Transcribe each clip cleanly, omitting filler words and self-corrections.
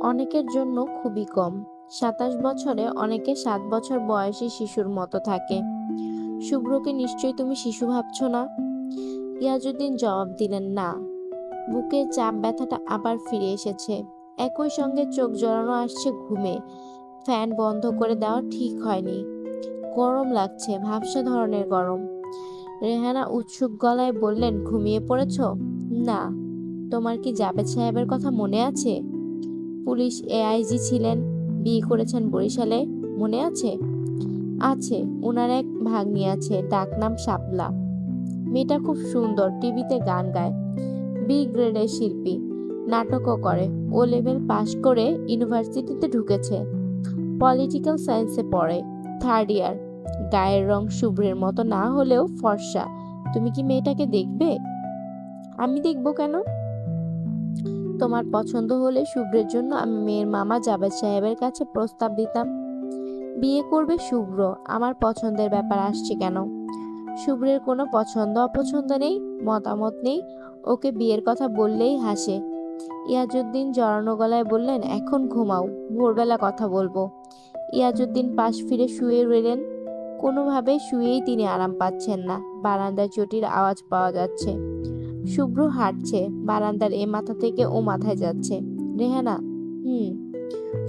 অনেকের জন্য খুবই কম। ২৭ বছরে অনেকে ৭ বছর বয়সী শিশুর মতো থাকে। শুভ্রকে নিশ্চয়ই তুমি শিশু ভাবছ না? ইয়াজুদ্দিন জবাব দিলেন, না। বুকে চাপ ব্যথাটা আবার ফিরে এসেছে। একই সঙ্গে চোখ জড়ানো আসছে ঘুমে। ফ্যান বন্ধ করে দেওয়া ঠিক হয়নি। গরম লাগছে, ভ্যাপসা ধরনের গরম। রেহানা উৎসুক গলায় বললেন, ঘুমিয়ে পড়েছ? না। তোমার কি জাবেদ সাহেবের কথা মনে আছে? পুলিশ এআইজি ছিলেন, বিয়ে করেছেন বরিশালে, মনে আছে? আছে। ওনার এক ভাগ্নি আছে, ডাকনাম শাপলা। মেয়েটা খুব সুন্দর, টিভিতে গান গায়, বি গ্রেডের শিল্পী, নাটকও করে। ও লেভেল পাশ করে ইউনিভার্সিটিতে ঢুকেছে, পলিটিক্যাল সায়েন্সে পড়ে, 3rd ইয়ার। গায়ের রং শুভ্রের মতো না হলেও ফর্সা। তুমি কি মেয়েটাকে দেখবে? আমি দেখবো কেন? তোমার পছন্দ হলে শুভ্রের জন্য আমি মেয়ের মামা জাবেদ সাহেবের কাছে প্রস্তাব দিতাম। বিয়ে করবে শুভ্র, আমার পছন্দের ব্যাপার আসছে কেন? শুভ্রের কোনো পছন্দ অপছন্দ নেই, মতামত নেই। ওকে বিয়ের কথা বললেই হাসে। ইয়াজউদ্দিন জড়ানো গলায় বললেন, এখন ঘুমাও, ভোরবেলা কথা বলবো। ইয়াজউদ্দিন পাশ ফিরে শুয়ে রইলেন। কোনোভাবে শুয়েই তিনি আরাম পাচ্ছেন না। বারান্দায় চটির আওয়াজ পাওয়া যাচ্ছে। শুভ্র হাঁটছে, বারান্দার এ মাথা থেকে ও মাথায় যাচ্ছে। রেহানা, হুম।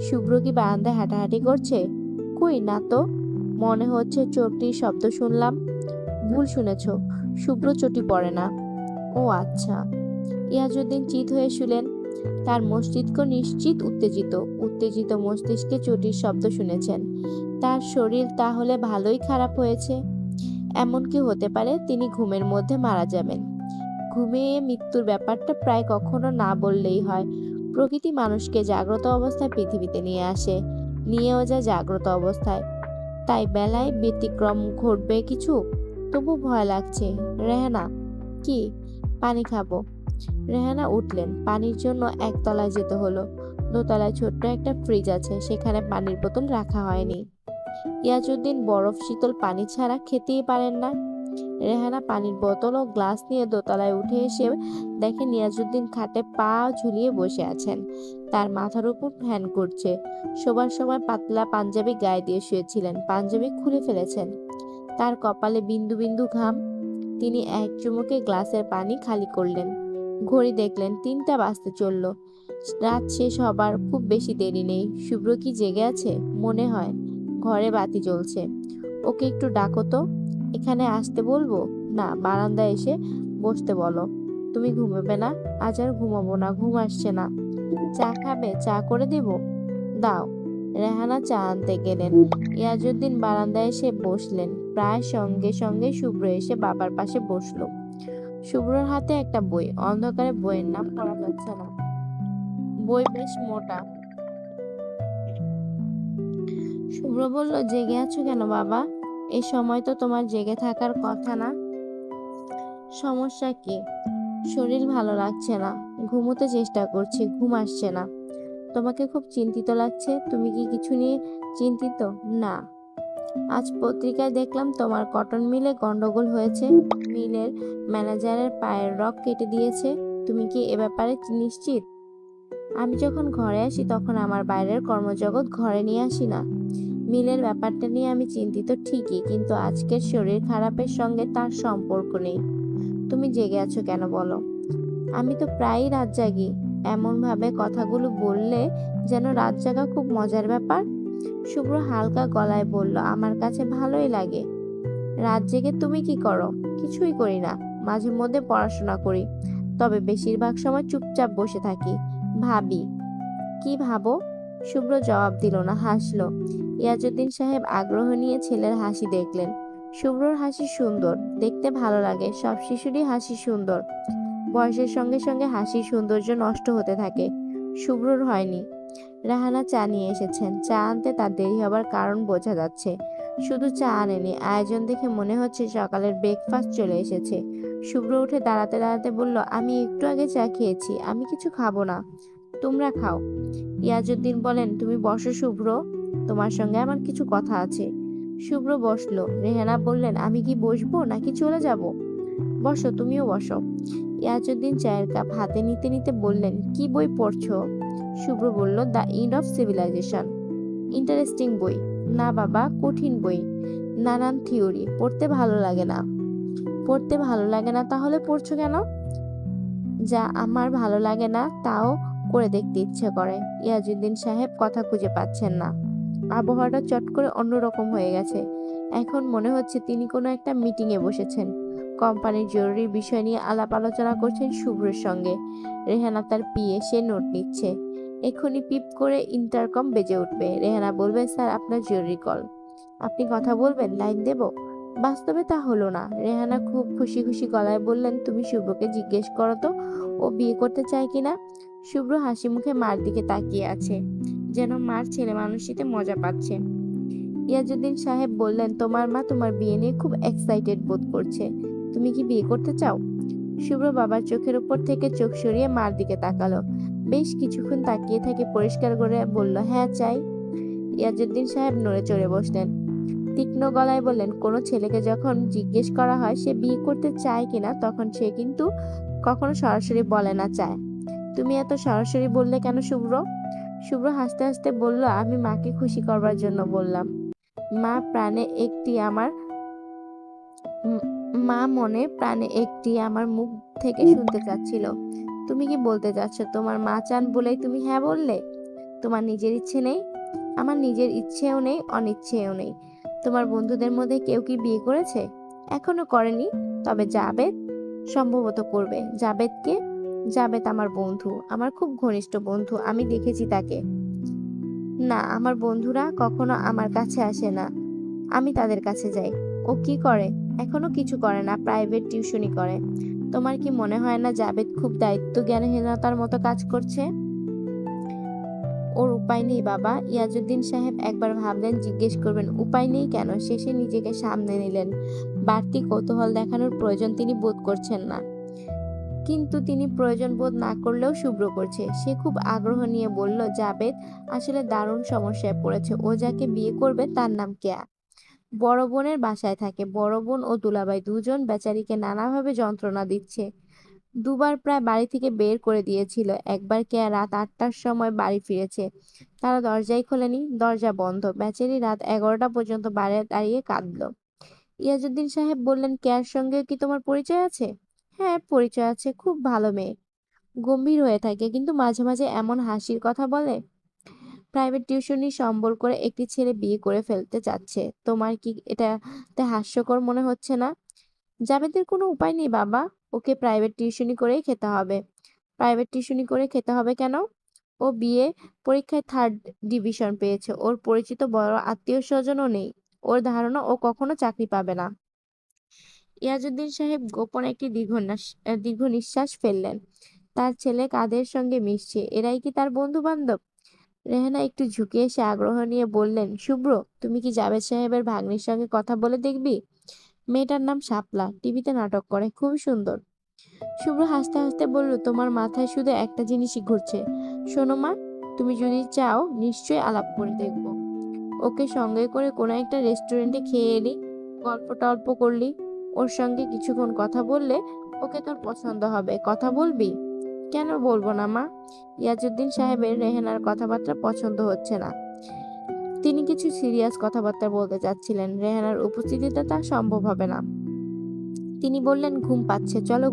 শুভ্র কি বারান্দায় হাঁটাহাঁটি করছে? কই না তো, মনে হচ্ছে চটির শব্দ শুনলাম। ভুল শুনেছ, শুভ্র চটি পরে না। ও আচ্ছা। ইয়াজউদ্দিন চিত হয়ে শুলেন। তার মস্তিষ্ক নিশ্চিত উত্তেজিত। উত্তেজিত মস্তিষ্কে চটির শব্দ শুনেছেন। তার শরীর তাহলে ভালোই খারাপ হয়েছে। এমন কি হতে পারে তিনি ঘুমের মধ্যে মারা যাবেন? ঘুমিয়ে মৃত্যুর ব্যাপারটা প্রায় কখনো না বললেই হয়। প্রকৃতি মানুষকে জাগ্রত অবস্থায় পৃথিবীতে নিয়ে আসে, নিয়েও যায় জাগ্রত অবস্থায়। তাই বেলায় ব্যতিক্রম ঘটবে কিছু। তবু ভয় লাগছে। রেহানা, কি? পানি খাবো। রেহানা উঠলেন। পানির জন্য একতলায় যেতে হলো। দোতলায় ছোট্ট একটা ফ্রিজ আছে, সেখানে পানির বোতল রাখা হয়নি। ইয়াজউদ্দিন বরফ শীতল পানি ছাড়া খেতেই পারেন না। রেহানা পানির বোতল ও গ্লাস নিয়ে দোতলায় উঠে এসে দেখে নিয়াজউদ্দিন খাটে পা ঝুলিয়ে বসে আছেন। তার মাথার উপর ফ্যান ঘুরছে। শোবার সময় পাতলা পাঞ্জাবি গায়ে দিয়ে শুয়েছিলেন, পাঞ্জাবি খুলে ফেলেছেন। তার কপালে বিন্দু বিন্দু ঘাম। তিনি এক চুমুকে গ্লাসের পানি খালি করলেন। ঘড়ি দেখলেন, 3টা বাজতে চলল। রাত শেষ হবার খুব বেশি দেরি নেই। শুভ্র কি জেগে আছে? মনে হয়। ঘরে বাতি জ্বলছে। ওকে একটু ডাকো তো। এখানে আসতে বলবো? না, বারান্দায় এসে বসতে বলো। তুমি ঘুমাবে না? আজ আর ঘুমাবো না, ঘুম আসছে না। চা খাবে? চা করে দিব? দাও। রেহানা চা আনতে গেলেন। ইয়াজউদ্দিন বারান্দায় এসে বসলেন। প্রায় সঙ্গে সঙ্গে শুভ্র এসে বাবার পাশে বসলো। শুভ্রর হাতে একটা বই। অন্ধকারে বইয়ের নাম পড়া যাচ্ছে না। বই বেশ মোটা। শুভ্র বলল, জেগে আছো কেন বাবা? এ সময় তো তোমার জেগে থাকার কথা না। সমস্যা কি? শরীর ভালো লাগছে না। ঘুমোতে চেষ্টা করছি, ঘুম আসছে না। তোমাকে খুব চিন্তিত লাগছে। তুমি কি কিছু নিয়ে চিন্তিত? না। আজ পত্রিকায় দেখলাম তোমার কটন মিলে গন্ডগোল হয়েছে। মিলের ম্যানেজারের পায়ের রগ কেটে দিয়েছে। তুমি কি এ ব্যাপারে নিশ্চিত? আমি যখন ঘরে আসি তখন আমার বাইরের কর্মজগৎ ঘরে নিয়ে আসি না। মিলের ব্যাপারটা নিয়ে আমি চিন্তিত ঠিকই, কিন্তু আজকের শরীর খারাপের সঙ্গে তার সম্পর্ক নেই। তুমি জেগে আছো কেন বলো? আমি তো প্রায়ই রাত জাগি। এমন ভাবে কথাগুলো বললে যেন রাত জাগা খুব মজার ব্যাপার। শুভ্র হালকা গলায় বলল, আমার কাছে ভালোই লাগে। রাত জেগে তুমি কি করো? কিছুই করি না। মাঝে মধ্যে পড়াশোনা করি, তবে বেশিরভাগ সময় চুপচাপ বসে থাকি, ভাবি। কি ভাবো? শুভ্র জবাব দিল না, হাসলো। ইয়াজউদ্দিন সাহেব আগ্রহ নিয়ে ছেলের হাসি দেখলেন। শুভ্রর হাসি সুন্দর, দেখতে ভালো লাগে। সব শিশুরই হাসি সুন্দর। বয়সের সঙ্গে সঙ্গে হাসির সৌন্দর্য নষ্ট হতে থাকে। শুভ্রর হয়নি। রাহানা চা নিয়ে এসেছেন। চা আনতে তার দেরি হবার কারণ বোঝা যাচ্ছে। শুধু চা আনেনি, আয়োজন দেখে মনে হচ্ছে সকালের ব্রেকফাস্ট চলে এসেছে। শুভ্র উঠে দাঁড়াতে দাঁড়াতে বলল, আমি একটু আগে চা খেয়েছি, আমি কিছু খাবো না। তোমরা খাও। ইয়াজউদ্দিন বলেন, তুমি বসো শুভ্র, তোমার সঙ্গে আমার কিছু কথা আছে। শুভ্র বসলো। রেহানা বললেন, আমি কি বসবো নাকি চলে যাব? বসো, তুমিও বসো। ইয়াজউদ্দিন চায়ের কাপ হাতে নিতে নিতে বললেন, কি বই পড়ছো? শুভ্র বলল, the end of civilization. Interesting বই। না বাবা, কঠিন বই, নানান থিওরি। পড়তে ভালো লাগে না। পড়তে ভালো লাগে না তাহলে পড়ছো কেন? যা আমার ভালো লাগে না তাও করে দেখতে ইচ্ছে করে। ইয়াজউদ্দিন সাহেব কথা খুঁজে পাচ্ছেন না। আবহাওয়াটা চট করে অন্যরকম হয়ে গেছে। এখন মনে হচ্ছে তিনি কোনো একটা মিটিংয়ে বসেছেন। কোম্পানির জরুরি বিষয় নিয়ে আলাপ আলোচনা করছেন শুভ্রের সঙ্গে। রেহানা তার পিএ, সে নোট নিচ্ছে। এক্ষুনি পিপ করে ইন্টারকম বেজে উঠবে। রেহানা বলবে, স্যার আপনার জরুরি কল। আপনি কথা বলবেন, লাইন দেব? বাস্তবে তা হলো না। রেহানা খুব খুশি খুশি গলায় বললেন, তুমি শুভ্রকে জিজ্ঞেস করো তো ও বিয়ে করতে চায় কিনা। শুভ্র হাসি মুখে মার দিকে তাকিয়ে আছে, যেন মার ছেলে মানুষটিতে মজা পাচ্ছে। ইয়াজউদ্দিন সাহেব বললেন, তোমার মা তোমার বিয়ে নিয়ে খুব এক্সাইটেড বোধ করছে। তুমি কি বিয়ে করতে চাও? শুভ্র বাবার চোখের উপর থেকে চোখ সরিয়ে মার দিকে তাকালো। বেশ কিছুক্ষণ তাকিয়ে থেকে পরিষ্কার করে বলল, হ্যাঁ চাই। ইয়াজউদ্দিন সাহেব নড়ে চড়ে বসলেন। তীক্ষ্ণ গলায় বললেন, কোনো ছেলেকে যখন জিজ্ঞেস করা হয় সে বিয়ে করতে চায় কিনা, তখন সে কিন্তু কখনো সরাসরি বলে না চায়। তুমি এত সরাসরি বললে কেন শুভ্র? শুভ্র হাসতে হাসতে বলল, আমি মাকে খুশি করবার জন্য বললাম। মা প্রাণে একটি আমার উম, মা মনে প্রাণে একটি আমার মুখ থেকে শুনতে চাচ্ছিল। তুমি কি বলতে চাচ্ছ তোমার মা চান বলেই তুমি হ্যাঁ বললে? তোমার নিজের ইচ্ছে নেই? আমার নিজের ইচ্ছেও নেই, অনিচ্ছেও নেই। তোমার বন্ধুদের মধ্যে কেউ কি বিয়ে করেছে? এখনো করেনি, তবে জাবেদ সম্ভবত করবে। জাবেদকে? জাবেদ আমার বন্ধু, আমার খুব ঘনিষ্ঠ বন্ধু, আমি দেখেছি তাকে। না, আমার বন্ধুরা কখনো আমার কাছে আসে না, আমি তাদের কাছে যাই। ও কি করে? এখনো কিছু করে না, প্রাইভেট টিউশনি করে। তোমার কি মনে হয় না জাবেদ খুব দায়িত্ব জ্ঞানহীনতার মতো কাজ করছে? ওর উপায় নেই বাবা। ইয়াজউদ্দিন সাহেব একবার ভাবলেন জিজ্ঞেস করবেন, উপায় নেই কেন? শেষে নিজেকে সামনে নিলেন। বাড়তি কৌতূহল দেখানোর প্রয়োজন তিনি বোধ করছেন না। কিন্তু তিনি প্রয়োজন বোধ না করলেও শুভ্র করছে। সে খুব আগ্রহ নিয়ে বলল, জাবেদ আসলে দারুণ সমস্যায় পড়েছে। ও যাকে বিয়ে করবে তার নাম কেয়া। বড় বোনের বাসায় থাকে। বড় বোন ও দুলাভাই দুজন বেচারিকে নানাভাবে যন্ত্রণা দিচ্ছে। দুবার প্রায় বাড়ি থেকে বের করে দিয়েছিল। একবার কেয়া রাত 8টার সময় বাড়ি ফিরেছে, তারা দরজাই খোলেনি। দরজা বন্ধ। বেচারি রাত 11টা পর্যন্ত বাইরে দাঁড়িয়ে কাঁদলো। ইয়াজউদ্দিন সাহেব বললেন, কেয়ার সঙ্গে কি তোমার পরিচয় আছে? হ্যাঁ, পরিচয় আছে। খুব ভালো মেয়ে। গম্ভীর হয়ে থাকে, কিন্তু মাঝে মাঝে এমন হাসির কথা বলে। প্রাইভেট টিউশনি সম্বল করে একটি ছেলে বিয়ে করে ফেলতে চাচ্ছে। তোমার কি এটাতে হাস্যকর মনে হচ্ছে না? জাবেদের কোনো উপায় নেই বাবা, ওকে প্রাইভেট টিউশনি করেই খেতে হবে। প্রাইভেট টিউশনি করে খেতে হবে কেন? ও বিয়ে পরীক্ষায় 3rd ডিভিশন পেয়েছে। ওর পরিচিত বড় আত্মীয় স্বজনও নেই। ওর ধারণা ও কখনো চাকরি পাবে না। ইয়াজউদ্দিন সাহেব গোপন একটি দীর্ঘ নিঃশ্বাস ফেললেন। তার ছেলে কাদের সঙ্গে মিশছে? এরাই কি তার বন্ধু বান্ধব? রেহানা একটু ঝুঁকে এসে আগ্রহ নিয়ে বললেন, শুভ্র তুমি কি জাবেদ সাহেবের ভাগ্নির সঙ্গে কথা বলে দেখবি? মেয়েটার নাম শাপলা, টিভিতে নাটক করে, খুবই সুন্দর। শুভ্র হাসতে হাসতে বলল, তোমার মাথায় শুধু একটা জিনিসই ঘুরছে। শোনো মা, তুমি যদি চাও নিশ্চয়ই আলাপ করে দেখবো। ওকে সঙ্গে করে কোনো একটা রেস্টুরেন্টে খেয়ে এলি, গল্প টল্প করলি, ওর সঙ্গে কিছুক্ষণ কথা বললে ওকে তোর পছন্দ হবে। কথা বলবি? কেন বলবো না মা। ইয়াজউদ্দিন সাহেবের রেহেনার কথাবার্তা পছন্দ হচ্ছে না। তিনি কিছু সিরিয়াস কথাবার্তা বলতে চাচ্ছিলেন। রেহানার উপস্থিতিতে তা সম্ভব হবে না। তিনি বললেন, ঘুম পাচ্ছে, চলো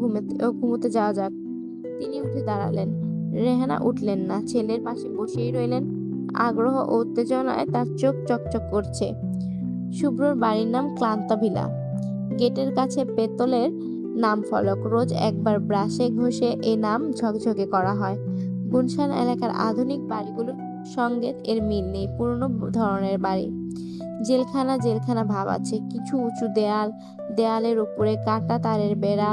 ঘুমোতে যাওয়া যাক। তিনি উঠে দাঁড়ালেন। রেহানা উঠলেন না, ছেলের পাশে বসেই রইলেন। আগ্রহ ও উত্তেজনায় তার চোখ চকচক করছে। শুভ্রর বাড়ির নাম ক্লান্তা ভিলা। গেটের কাছে পেতলের নাম ফলক। রোজ একবার ব্রাশে ঘষে এ নাম ঝকঝকে করা হয়। গুলশান এলাকার আধুনিক বাড়িগুলোর সঙ্গে এর মিল নেই। পুরনো ধরনের বাড়ি। জেলখানা জেলখানা ভাব আছে। কিছু উঁচু দেয়াল, দেয়ালের উপরে কাটা তারের বেড়া।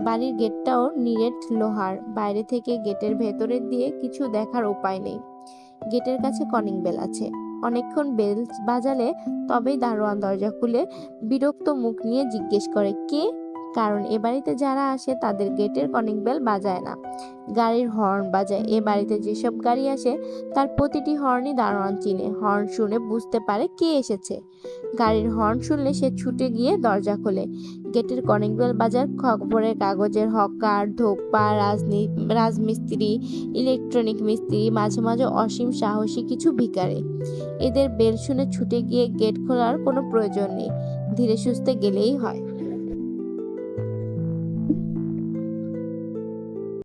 বাড়ির গেটটাও নিরেট লোহার। বাইরে থেকে গেটের ভেতরের দিয়ে কিছু দেখার উপায় নেই। গেটের কাছে কলিং বেল আছে। অনেকক্ষণ বেল বাজালে তবেই দারোয়ান দরজা খুলে বিরক্ত মুখ নিয়ে জিজ্ঞেস করে, কে? কারণ এ বাড়িতে যারা আসে তাদের গেটের কলিং বেল বাজায় না, গাড়ির হর্ন বাজায়। এ বাড়িতে যেসব গাড়ি আসে তার প্রতিটি হর্নই দারোয়ান চিনে। হর্ন শুনে বুঝতে পারে কে এসেছে। গাড়ির হর্ন শুনলে সে ছুটে গিয়ে দরজা খোলে। গেটের কলিং বেল বাজার খবরের কাগজের হকার, ধোপা, রাজমিস্ত্রি, ইলেকট্রনিক মিস্ত্রি, মাঝে মাঝে অসীম সাহসী কিছু ভিখারি। এদের বেল শুনে ছুটে গিয়ে গেট খোলার কোনো প্রয়োজন নেই, ধীরে সুস্থে গেলেই হয়।